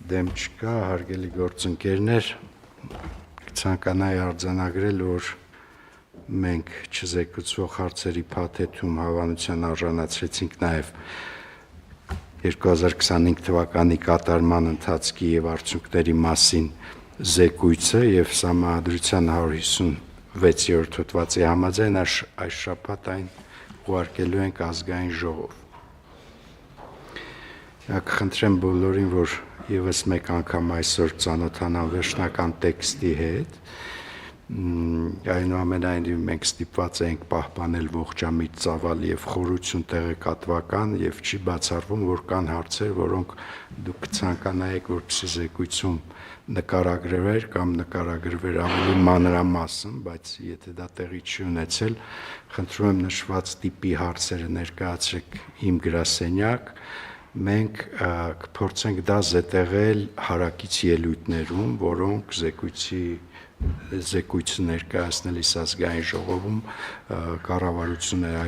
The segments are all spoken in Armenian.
դեմ չկա, հարգելի գործընկերներ, ցանկանայի արձանագրել, որ մենք չզեկուցվող հարցերի փաթեթում հավանության արժանացրեցինք նաև 2025 թվականի կատարման ընթացքի եւ արդյունքների մասին զեկույցը եւ Սահմանադրության 156-րդ հոդվածի համաձայն այս շաբաթ այն ուղարկելու ենք ազգային ժողով։ Կխնդրեմ բոլորին, որ եւս մեկ անգամ այսօր ծանոթանան վերջնական տեքստի հետ։ Այնուամենայնիվ մենք ստիպված ենք պահպանել ողջամիտ ծավալ եւ խորություն տեղեկատվական եւ չի բացառվում, որ կան հարցեր, որոնք դուք կցանկանայիք, որպեսզի զեկույցում նկարագրվեր կամ նկարագրվեր ավելի մանրամասն, բայց եթե դա տեղի չի ունեցել, խնդրում եմ նշված տիպի հարցերը ներկայացրեք իմ գրասենյակ, մենք կփորձենք դա զետեղել հարակից ելույթներում, որոնք զեկույցը ներկայացնելիս ազգային ժողովում կառավարությունները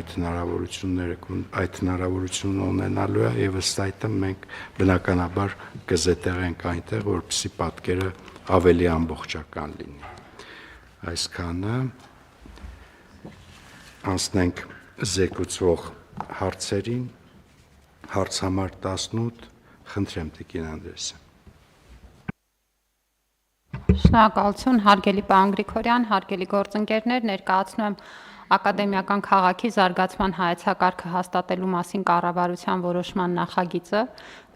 այդ հնարավորությունը ունենալու է եւ ըստ այդմ մենք բնականաբար կզետեղենք այնտեղ, որպեսզի պատկերը ավելի ամբողջական լինի։ Այսքանը անցնենք զեկուցվող հարցերին։ Հարց համար 18, խնդրեմ Տիկին Անդրեասյան։ Շնորհակալություն, հարգելի պարոն Գրիգորյան, հարգելի գործընկերներ, ներկայացնում եմ ակադեմիական քաղաքի զարգացման հայեցակարգը հաստատելու մասին կառավարության որոշման նախագիծը։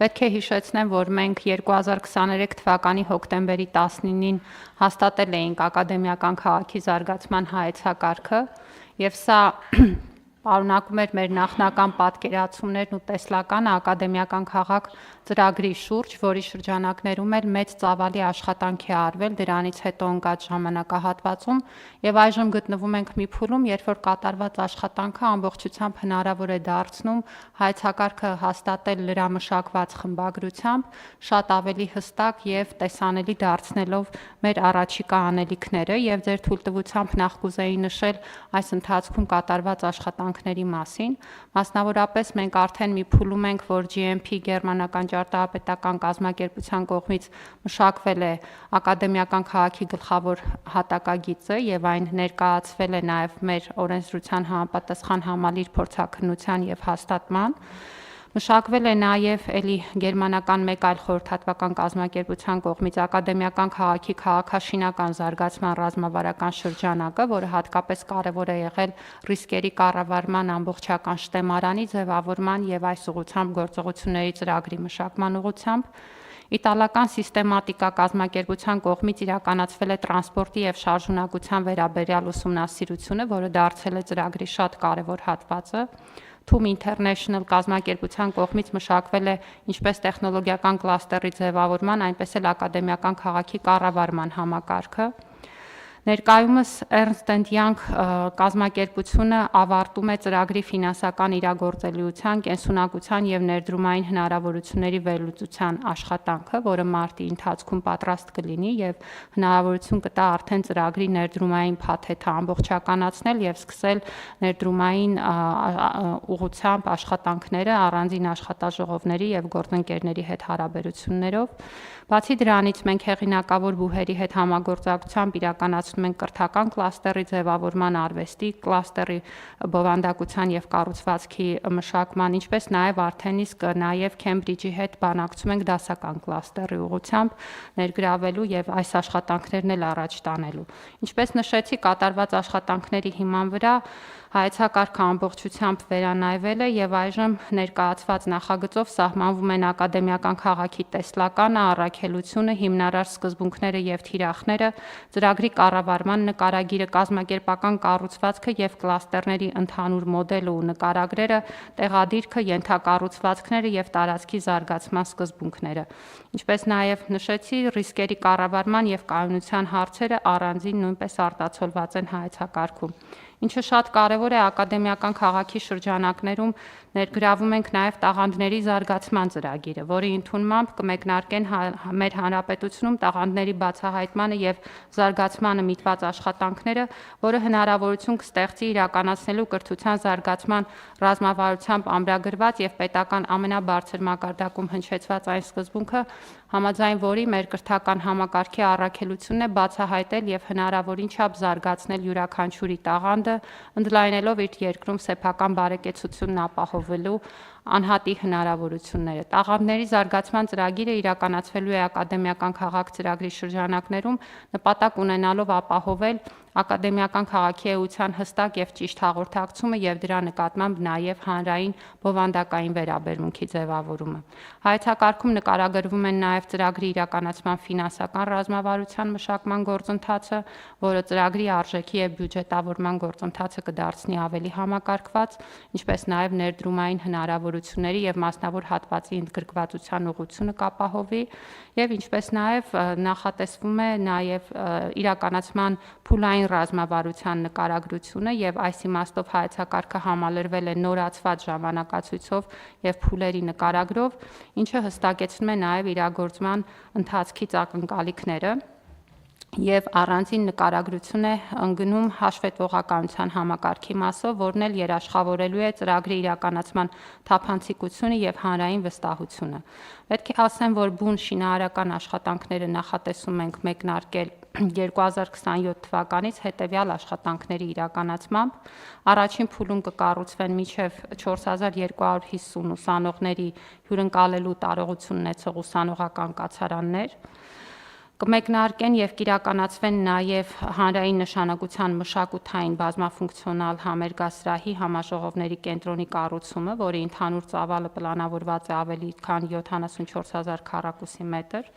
Պետք է հիշեցնեմ, որ մենք 2023 թվականի հոկտեմբերի 19-ին հաստատել էինք ակադեմիական քաղաքի զարգացման հայեցակարգը, եւ սա պարունակում էր մեր նախնական պատկերացումներն ու տեսլականը ակադեմիական քաղաք ծրագրի շուրջ, որի շրջանակներում էլ մեծ ծավալի աշխատանք է արվել դրանից հետո ընկած ժամանակահատվածում եւ այժմ գտնվում ենք մի փուլում, երբ որ կատարված աշխատանքը ամբողջությամբ հնարավոր է դարձնում հայեցակարգը հաստատել լրամշակված խմբագրությամբ, շատ ավելի հստակ եւ տեսանելի դարձնելով մեր առաջիկա անելիքները եւ ձեր թույլտվությամբ նախ կուզեի նշել այս ընթացքում կատարված աշխատանքների մասին, մասնավորապես մենք արդեն մի փուլում ենք, որ GMP գերմանական ճարտարապետական կազմակերպության կողմից մշակվել է ակադեմիական քաղաքի գլխավոր հատակագիծը եւ այն ներկայացվել է նաեւ մեր օրենսդրության համապատասխան համալիր փորձաքննության եւ հաստատման։ Մշակվել է նաև էլի գերմանական մեկ այլ խորհրդատվական կազմակերպության կողմից ակադեմիական քաղաքի քաղաքաշինական զարգացման ռազմավարական շրջանակը, որը հատկապես կարևոր է եղել ռիսկերի կառավարման ամբողջական շտեմարանի ձևավորման եւ այս ուղղությամբ գործողությունների ծրագրի մշակման ուղղությամբ։ Իտալական սիստեմատիկա կազմակերպության կողմից իրականացվել է տրանսպորտի եւ շարժունակության վերաբերյալ ուսումնասիրությունը, որը դարձել է ծրագրի շատ կարևոր հատվածը։ TUM International կազմակերպության կողմից մշակվել է ինչպես տեխնոլոգիական կլաստերի ձևավորման, այնպես էլ ակադեմիական քաղաքի կառավարման համակարգը։ Ներկայումս Ernst & Young կազմակերպությունը ավարտում է ծրագրի ֆինանսական իրագործելիության, կենսունակության եւ ներդրումային հնարավորությունների վերլուծության աշխատանքը, որը մարտի ընթացքում պատրաստ կլինի եւ հնարավորություն կտա արդեն ծրագրի ներդրումային փաթեթը ամբողջականացնել եւ սկսել ներդրումային ուղղությամբ աշխատանքները առանձին աշխատաժողովների եւ գործընկերների հետ հարաբերություններով։ Բացի դրանից մենք հեղինակավոր բուհերի հետ համագործակցությամբ իրականացնում ենք կրթական կլաստերի ձևավորման, արվեստի կլաստերի բովանդակության եւ կառուցվածքի մշակման, ինչպես նաեւ արդեն իսկ նաեւ Քեմբրիջի հետ բանակցում ենք դասական կլաստերի ուղղությամբ ներգրավելու եւ այս աշխատանքներն էլ առաջ տանելու։ Ինչպես նշեցի, կատարված աշխատանքների հիման վրա հայեցակարգը ամբողջությամբ վերանայվել է եւ այժմ ներկայացված նախագծով սահմանվում են ակադեմիական քաղաքի տեսլականը, առաքելությունը, հիմնարար սկզբունքները եւ թիրախները, ծրագրի կառավարման նկարագիրը, կազմակերպական կառուցվածքը եւ կլաստերների ընդհանուր մոդելը ու նկարագրերը, տեղադիրքը, ենթակառուցվածքները եւ տարածքի զարգացման սկզբունքները։ Ինչպես նաեւ նշեցի, ռիսկերի կառավարման եւ կայունության հարցերը առանձին նույնպես արտացոլված են հայեցակարգում։ Ինչը շատ կարևոր է ակադեմիական քաղաքի շրջանակներում Ներգրավում ենք նաև տաղանդների զարգացման ծրագիրը, որի ընդունմամբ կմեկնարկեն մեր հանրապետությունում տաղանդների բացահայտմանը եւ զարգացմանը միտված աշխատանքները, որը հնարավորություն կստեղծի իրականացնելու կրթության զարգացման ռազմավարությամբ ամրագրված եւ պետական ամենաբարձր մակարդակում հնչեցված այն սկզբունքը, համաձայն որի մեր կրթական համակարգի առաքելությունն է բացահայտել եւ հնարավորին չափ զարգացնել յուրաքանչյուրի տաղանդը, ընդլայնելով իր երկրում սեփական բարեկեցությունն ապահովելու անհատի հնարավորությունները։ Տաղանդների զարգացման ծրագիրը իրականացվելու է ակադեմիական քաղաք ծրագրի շրջանակներում, նպատակ ունենալով ապահովել ակադեմիական քաղաքի էության հստակ եւ ճիշտ հաղորդակցումը եւ դրա նկատմամբ նաեւ հանրային բովանդակային վերաբերմունքի ձևավորումը։ Հայեցակարգում նկարագրվում են նաեւ ծրագրի իրականացման ֆինանսական ռազմավարության մշակման գործընթացը, որը ծրագրի արժեքի եւ բյուջետավորման գործընթացը կդարձնի ավելի համակարգված, ինչպես նաեւ ներդրումային հնարավորությունների եւ մասնավոր հատվածի ընդգրկվածության ուղղությունը կապահովի եւ ինչպես նաեւ նախատեսվում է նաեւ իրականացման փուլային ռազմավարության նկարագրությունը եւ այս իմաստով հայեցակարգը համալրվել է նորացված ժամանակացույցով եւ փուլերի նկարագրով, ինչը հստակեցնում է նաեւ իրագործման ընթացքից ակնկալիքները եւ առանձին նկարագրություն է ընկնում հաշվետվողականության համակարգի մասով, որն էլ երաշխավորելու է ծրագրի իրականացման թափանցիկությունը եւ հանրային վստահությունը։ Պետք է ասեմ, որ բուն շինարարական աշխատանքները նախատեսում ենք մեկնարկել 2027 թվականից հետևյալ աշխատանքների իրականացմամբ առաջին փուլում կկառուցվեն մինչև 4250 ուսանողների հյուրընկալելու տարողություն ունեցող ուսանողական կացարաններ, կմեկնարկեն եւ կիրականացվեն նաեւ հանրային նշանակության մշակութային բազմաֆունկցիոնալ համերգասրահի համաժողովների կենտրոնի կառուցումը, որի ընդհանուր ծավալը պլանավորված է ավելի քան 74000 քառակուսի մետր,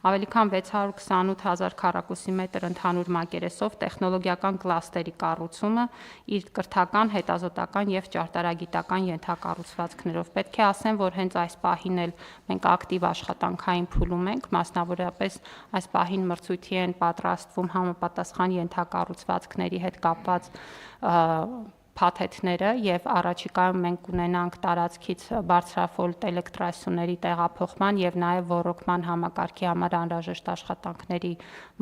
ավելի քան 628,000 քառակուսի մետր ընդհանուր մակերեսով տեխնոլոգիական կլաստերի կառուցումը իր կրթական, հետազոտական եւ ճարտարագիտական ենթակառուցվածքներով։ Պետք է ասեմ, որ հենց այս պահին էլ մենք ակտիվ աշխատանքային փուլում ենք, մասնավորապես այս պահին մրցույթի են պատրաստվում համապատասխան ենթակառուցվածքների հետ կապված փաթեթները եւ առաջիկայում մենք կունենանք տարածքից բարձրաֆոլտ էլեկտրասյուների տեղափոխման եւ նաեւ ռոռոկման համակարգի համար անհրաժեշտ աշխատանքների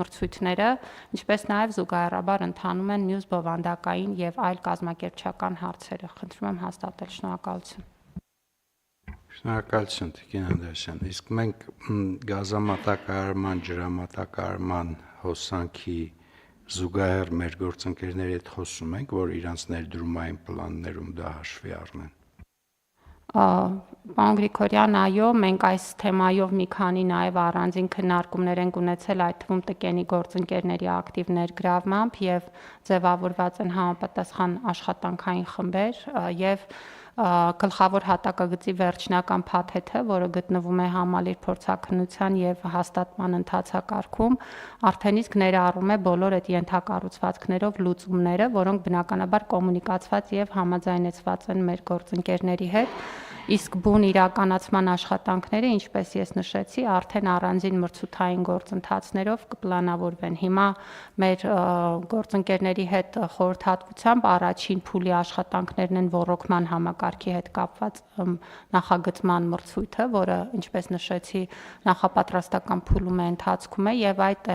մրցույթները, ինչպես նաեւ զուգահեռաբար ընթանում են մյուս բովանդակային եւ այլ կազմակերպչական հարցերը։ Խնդրում եմ հաստատել, շնորհակալություն։ Շնորհակալություն Տիկին Անդրեասյան։ Իսկ մենք գազամատակարարման, ջրամատակարարման հոսանքի զուգահեռ մեր գործընկերների հետ խոսում ենք, որ իրանց ներդրումային պլաններում դա հաշվի առնեն։ Պարոն Գրիգորյան, այո, մենք այս թեմայով մի քանի նաև առանձին քննարկումներ ենք ունեցել, այդ թվում տկենի գործընկերների ակտիվ ներգրավմամբ եւ ձևավորված են համապատասխան աշխատանքային խմբեր եւ գլխավոր հատակագծի վերջնական փաթեթը, որը գտնվում է համալիր փորձաքննության եւ հաստատման ընթացակարգում, արդեն իսկ ներառում է բոլոր այդ ենթակառուցվածքներով լուծումները, որոնք բնականաբար կոմունիկացված եւ համաձայնեցված են մեր գործընկերների հետ։ Իսկ բուն իրականացման աշխատանքները, ինչպես ես նշեցի, արդեն առանձին մրցութային գործընթացներով կպլանավորվեն։ Հիմա մեր գործընկերների հետ խորհրդատվությամբ առաջին փուլի աշխատանքներն են ռոռոկման համակարգի հետ կապված նախագծման մրցույթը, որը, ինչպես նշեցի, նախապատրաստական փուլում է ընթացքում է եւ այդ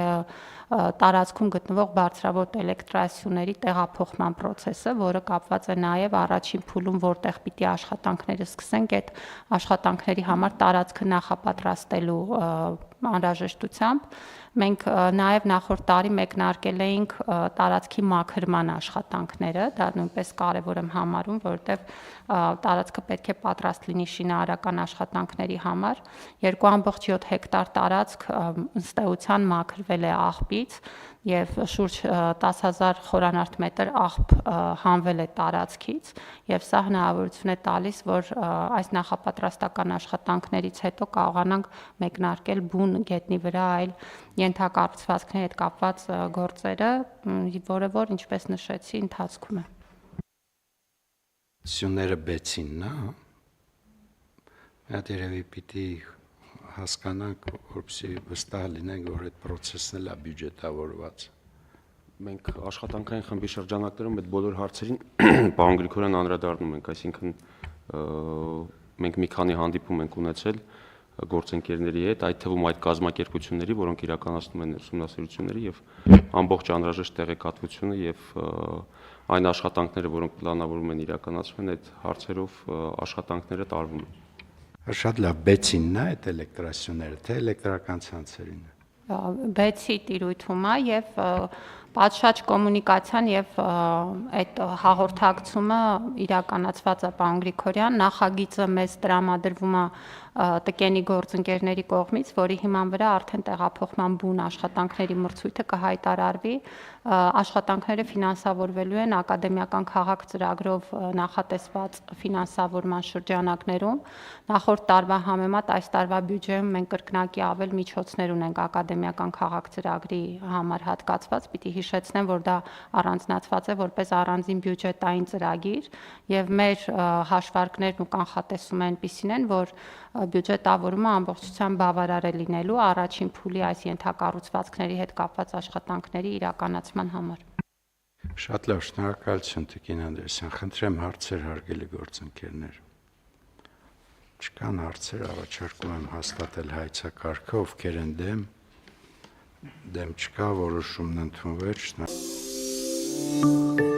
տարածքում գտնվող բարձրավոլտ էլեկտրասյուների տեղափոխման process-ը, որը կապված է նաև առաջին փուլում, որտեղ պիտի աշխատանքները սկսենք, այդ աշխատանքների համար տարածքը նախապատրաստելու անհրաժեշտությամբ մենք նաև նախորդ տարի մեկնարկել էինք տարածքի մաքրման աշխատանքները, դա նույնպես կարևոր եմ համարում, որովհետև տարածքը պետք է պատրաստ լինի շինարարական աշխատանքների համար։ 2.7 հեկտար տարածք ըստ էության մաքրվել է աղբից եւ շուրջ 10,000 խորանարդ մետր աղբ հանվել է տարածքից եւ սա հնարավորություն է տալիս, որ այս նախապատրաստական աշխատանքներից հետո կարողանանք մեկնարկել բուն գետնի վրա այլ ենթակառուցվածքների հետ կապված գործերը, որը որ ինչպես նշեցի ընթացքում է։ Սյուները բեցին, նա։ Այդ երևի պիտի հասկանանք, որպեսզի վստահ լինենք, որ այդ process-ն էլ է բյուջետավորված։ Մենք աշխատանքային խմբի շրջանակներում այդ բոլոր հարցերին պարոն Գրիգորյան անդրադառնում ենք, այսինքն մենք մի քանի հանդիպում ենք ունեցել գործընկերների հետ, այդ թվում այդ կազմակերպությունների, որոնք իրականացնում են ուսումնասիրությունների եւ ամբողջ անհրաժեշտ տեղեկատվությունը եւ այն աշխատանքները, որոնք պլանավորում են իրականացվեն, այդ հարցերով աշխատանքները տարվում են։ Շատ լավ, բեցինն է այդ էլեկտրասյուները, թե էլեկտրական ցանցերին։ Բեցի տիրույթում է եւ պատշաճ կոմունիկացիան եւ այդ հաղորդակցումը իրականացված է պարոն Գրիգորյան, նախագիծը մեզ տրամադրվում է տկենի գործընկերների կողմից, որի հիման վրա արդեն տեղափոխման բուն աշխատանքների մրցույթը կհայտարարվի, աշխատանքները ֆինանսավորվելու են ակադեմիական քաղաք ծրագրով նախատեսված ֆինանսավորման շրջանակներում, նախորդ տարվա համեմատ այս տարվա բյուջեում մենք կրկնակի ավել միջոցներ ունենք ակադեմիական քաղաք ծրագրի համար հատկացված, պիտի հիշեցնեմ, որ դա առանձնացված է որպես առանձին բյուջետային ծրագիր եւ մեր հաշվարկներն ու կանխատեսումը այնպիսին են, որ բյուջետավորումը ամբողջությամբ բավարար է լինելու առաջին փուլի այս ենթակառուցվածքների հետ կապված աշխատանքների իրականացման համար։ Շատ լավ, շնորհակալություն Տիկին Անդրեասյան, խնդրեմ հարցեր հարգելի գործընկերներ։ Չկան հարցեր, առաջարկում եմ հաստատել հայցակարգը, ովքեր են դեմ չկա, որոշումն ընդունվեց, շնորհակալություն։